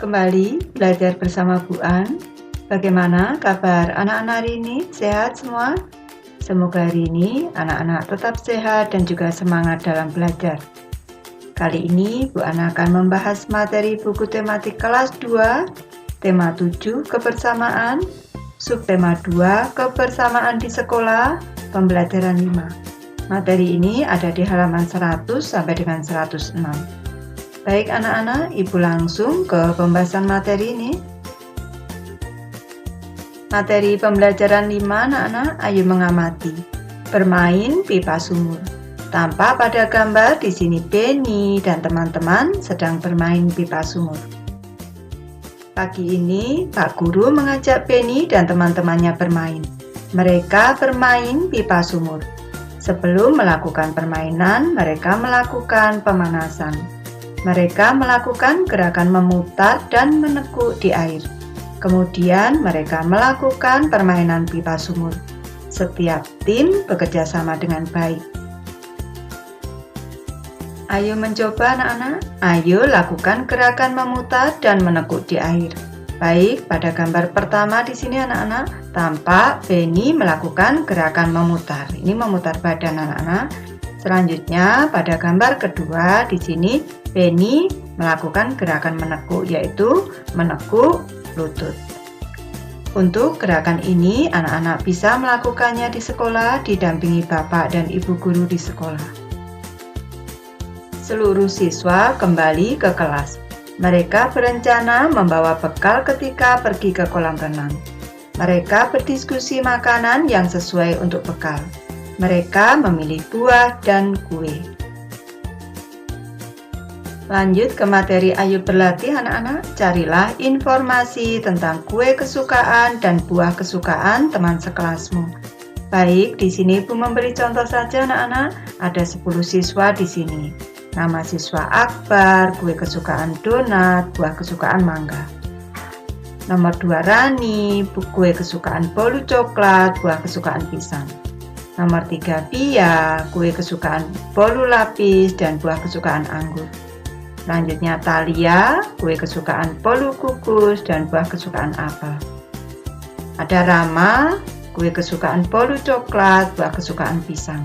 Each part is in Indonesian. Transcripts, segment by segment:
Kembali belajar bersama Bu An. Bagaimana kabar anak-anak hari ini? Sehat semua? Semoga hari ini anak-anak tetap sehat dan juga semangat dalam belajar. Kali ini Bu An akan membahas materi buku tematik kelas 2, tema 7 kebersamaan, subtema 2 kebersamaan di sekolah, pembelajaran 5. Materi ini ada di halaman 100 sampai dengan 106. Baik anak-anak, Ibu langsung ke pembahasan materi ini. Materi pembelajaran 5 anak-anak, ayo mengamati. Bermain pipa sumur. Tampak pada gambar di sini Benny dan teman-teman sedang bermain pipa sumur. Pagi ini, Pak Guru mengajak Benny dan teman-temannya bermain. Mereka bermain pipa sumur. Sebelum melakukan permainan, mereka melakukan pemanasan. Mereka melakukan gerakan memutar dan menekuk di air. Kemudian mereka melakukan permainan pipa sumur. Setiap tim bekerja sama dengan baik. Ayo mencoba anak-anak. Ayo lakukan gerakan memutar dan menekuk di air. Baik, pada gambar pertama di sini anak-anak, tampak Benny melakukan gerakan memutar. Ini memutar badan anak-anak. Selanjutnya pada gambar kedua di sini Benny melakukan gerakan menekuk, yaitu menekuk lutut. Untuk gerakan ini anak-anak bisa melakukannya di sekolah didampingi bapak dan ibu guru di sekolah. Seluruh siswa kembali ke kelas. Mereka berencana membawa bekal ketika pergi ke kolam renang. Mereka berdiskusi makanan yang sesuai untuk bekal. Mereka memilih buah dan kue. Lanjut ke materi ayo berlatih anak-anak. Carilah informasi tentang kue kesukaan dan buah kesukaan teman sekelasmu. Baik, di sini Ibu memberi contoh saja anak-anak. Ada 10 siswa di sini. Nama siswa Akbar, kue kesukaan donat, buah kesukaan mangga. Nomor 2 Rani, kue kesukaan bolu coklat, buah kesukaan pisang. Nomor 3 Pia, kue kesukaan bolu lapis dan buah kesukaan anggur. Selanjutnya Talia, kue kesukaan bolu kukus dan buah kesukaan apel. Ada Rama, kue kesukaan bolu coklat, buah kesukaan pisang.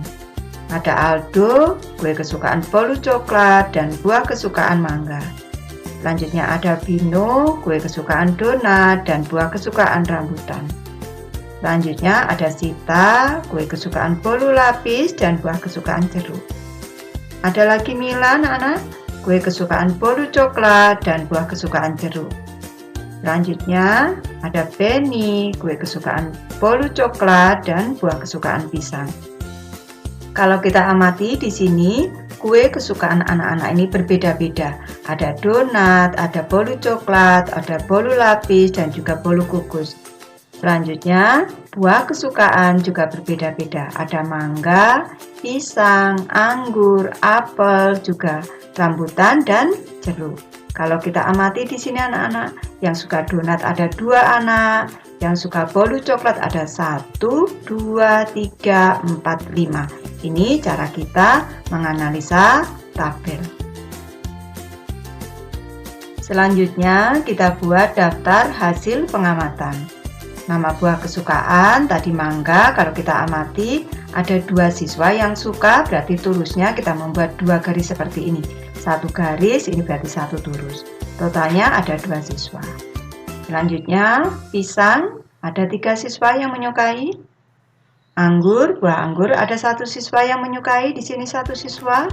Ada Aldo, kue kesukaan bolu coklat dan buah kesukaan mangga. Selanjutnya ada Bino, kue kesukaan donat dan buah kesukaan rambutan. Selanjutnya ada Sita, kue kesukaan bolu lapis dan buah kesukaan jeruk. Ada lagi Mila anak-anak, kue kesukaan bolu coklat dan buah kesukaan jeruk. Selanjutnya ada Benny, kue kesukaan bolu coklat dan buah kesukaan pisang. Kalau kita amati di sini, kue kesukaan anak-anak ini berbeda-beda. Ada donat, ada bolu coklat, ada bolu lapis dan juga bolu kukus. Selanjutnya, buah kesukaan juga berbeda-beda. Ada mangga, pisang, anggur, apel, juga rambutan dan jeruk. Kalau kita amati di sini anak-anak, yang suka donat ada 2 anak, yang suka bolu coklat ada 1, 2, 3, 4, 5. Ini cara kita menganalisa tabel. Selanjutnya kita buat daftar hasil pengamatan. Nama buah kesukaan tadi mangga. Kalau kita amati ada 2 siswa yang suka, berarti turusnya kita membuat 2 garis seperti ini. 1 garis ini berarti 1 turus. Totalnya ada 2 siswa. Selanjutnya pisang ada 3 siswa yang menyukai. Anggur, buah anggur ada 1 siswa yang menyukai, di sini 1 siswa.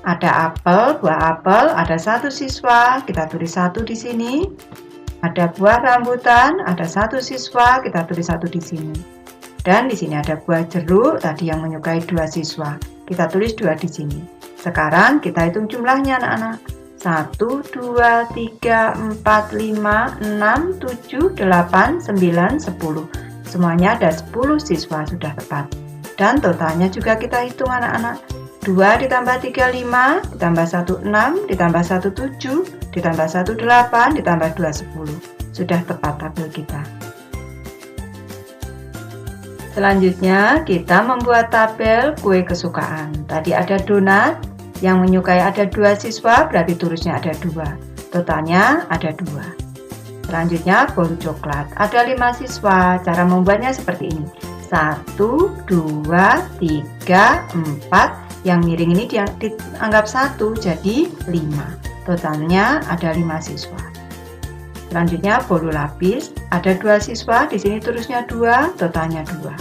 Ada apel, buah apel ada 1 siswa, kita tulis 1 di sini. Ada buah rambutan, ada 1 siswa, kita tulis 1 di sini. Dan di sini ada buah jeruk, tadi yang menyukai 2 siswa, kita tulis 2 di sini. Sekarang kita hitung jumlahnya anak-anak. 1, 2, 3, 4, 5, 6, 7, 8, 9, 10. Semuanya ada 10 siswa, sudah tepat. Dan totalnya juga kita hitung anak-anak. 2 ditambah 3, 5, ditambah 1, 6, ditambah 1, 7, ditambah 1, 8, ditambah 2, 10. Sudah tepat tabel kita. Selanjutnya kita membuat tabel kue kesukaan. Tadi ada donat, yang menyukai ada 2 siswa, berarti turusnya ada 2. Totalnya ada 2. Selanjutnya bolu coklat. Ada 5 siswa. Cara membuatnya seperti ini. 1, 2, 3, 4. Yang miring ini dianggap 1, jadi 5. Totalnya ada 5 siswa. Selanjutnya bolu lapis. Ada 2 siswa. Di sini tulisnya 2, totalnya 2.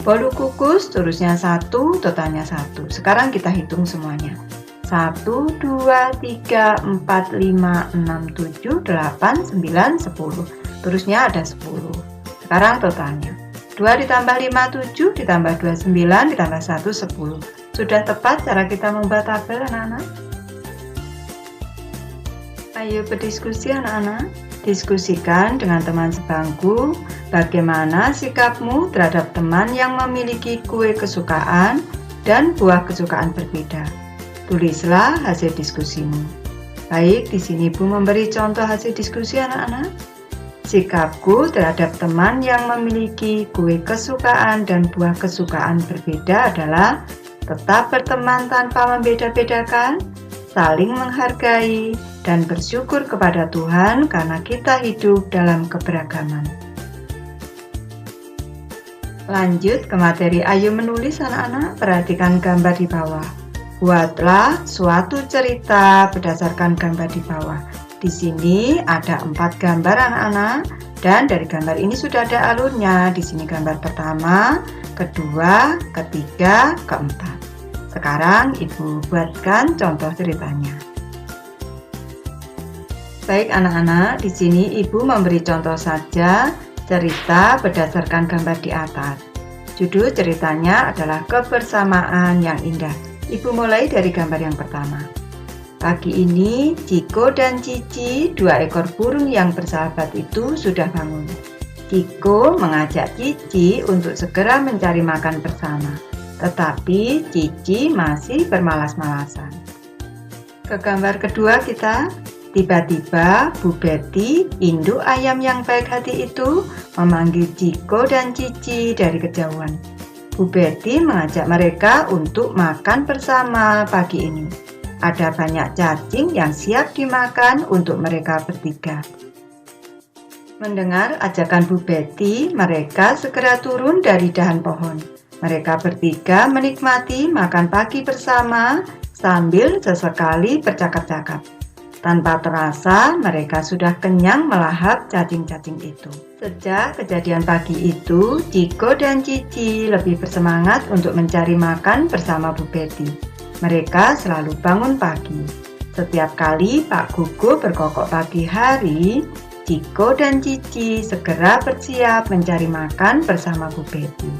Bolu kukus tulisnya 1, totalnya 1. Sekarang kita hitung semuanya. 1, 2, 3, 4, 5, 6, 7, 8, 9, 10. Terusnya ada 10. Sekarang totalnya 2 ditambah 5, 7, ditambah 2, 9, ditambah 1, 10. Sudah tepat cara kita membuat tabel, anak-anak? Ayo berdiskusi, anak-anak. Diskusikan dengan teman sebangku bagaimana sikapmu terhadap teman yang memiliki kue kesukaan dan buah kesukaan berbeda. Tulislah hasil diskusimu. Baik, di sini Ibu memberi contoh hasil diskusi anak-anak. Sikapku terhadap teman yang memiliki kue kesukaan dan buah kesukaan berbeda adalah tetap berteman tanpa membeda-bedakan, saling menghargai, dan bersyukur kepada Tuhan karena kita hidup dalam keberagaman. Lanjut ke materi Ayo menulis anak-anak, perhatikan gambar di bawah. Buatlah suatu cerita berdasarkan gambar di bawah. Di sini ada 4 gambar anak-anak, dan dari gambar ini sudah ada alurnya. Di sini gambar pertama, kedua, ketiga, keempat. Sekarang Ibu buatkan contoh ceritanya. Baik anak-anak, di sini Ibu memberi contoh saja cerita berdasarkan gambar di atas. Judul ceritanya adalah Kebersamaan yang Indah. Ibu mulai dari gambar yang pertama. Pagi ini, Ciko dan Cici, 2 ekor burung yang bersahabat itu sudah bangun. Ciko mengajak Cici untuk segera mencari makan bersama, tetapi Cici masih bermalas-malasan. Ke gambar kedua kita. Tiba-tiba Bu Betty, induk ayam yang baik hati itu, memanggil Ciko dan Cici dari kejauhan. Bu Betty mengajak mereka untuk makan bersama pagi ini. Ada banyak cacing yang siap dimakan untuk mereka bertiga. Mendengar ajakan Bu Betty, mereka segera turun dari dahan pohon. Mereka bertiga menikmati makan pagi bersama sambil sesekali bercakap-cakap. Tanpa terasa, mereka sudah kenyang melahap cacing-cacing itu. Sejak kejadian pagi itu, Ciko dan Cici lebih bersemangat untuk mencari makan bersama Bu Betty. Mereka selalu bangun pagi. Setiap kali Pak Gugu berkokok pagi hari, Ciko dan Cici segera bersiap mencari makan bersama Bu Betty.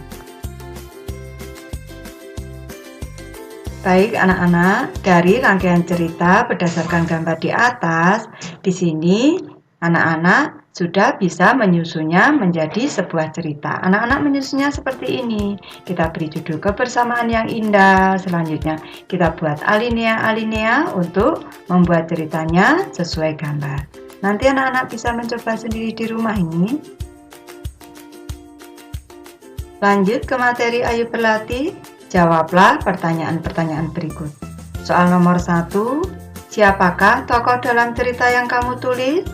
Baik anak-anak, dari rangkaian cerita berdasarkan gambar di atas, di sini anak-anak sudah bisa menyusunnya menjadi sebuah cerita. Anak-anak menyusunnya seperti ini. Kita beri judul Kebersamaan yang Indah. Selanjutnya kita buat alinea-alinea untuk membuat ceritanya sesuai gambar. Nanti anak-anak bisa mencoba sendiri di rumah ini. Lanjut ke materi Ayo berlatih. Jawablah pertanyaan-pertanyaan berikut. Soal nomor 1, siapakah tokoh dalam cerita yang kamu tulis?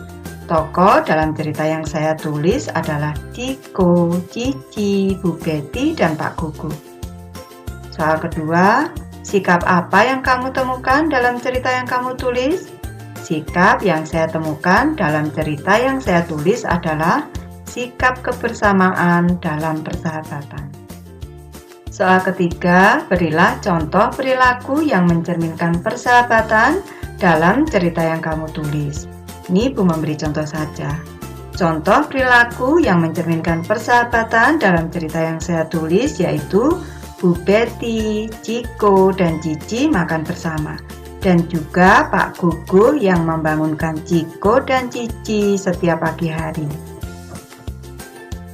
Tokoh dalam cerita yang saya tulis adalah Ciko, Cici, Bu Betty, dan Pak Gugu. Soal kedua, sikap apa yang kamu temukan dalam cerita yang kamu tulis? Sikap yang saya temukan dalam cerita yang saya tulis adalah sikap kebersamaan dalam persahabatan. Soal ketiga, berilah contoh perilaku yang mencerminkan persahabatan dalam cerita yang kamu tulis. Ini Ibu memberi contoh saja. Contoh perilaku yang mencerminkan persahabatan dalam cerita yang saya tulis yaitu Bu Betty, Ciko, dan Cici makan bersama. Dan juga Pak Gugu yang membangunkan Ciko dan Cici setiap pagi hari.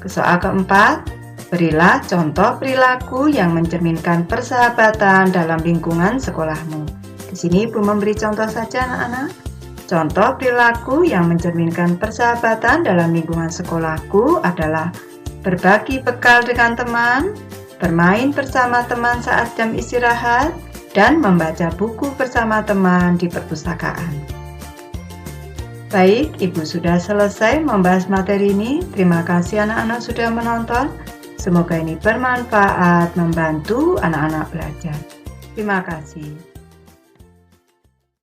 Soal keempat, berilah contoh perilaku yang mencerminkan persahabatan dalam lingkungan sekolahmu. Di sini Ibu memberi contoh saja anak-anak. Contoh perilaku yang mencerminkan persahabatan dalam lingkungan sekolahku adalah berbagi bekal dengan teman, bermain bersama teman saat jam istirahat, dan membaca buku bersama teman di perpustakaan. Baik, Ibu sudah selesai membahas materi ini. Terima kasih anak-anak sudah menonton. Semoga ini bermanfaat, membantu anak-anak belajar. Terima kasih.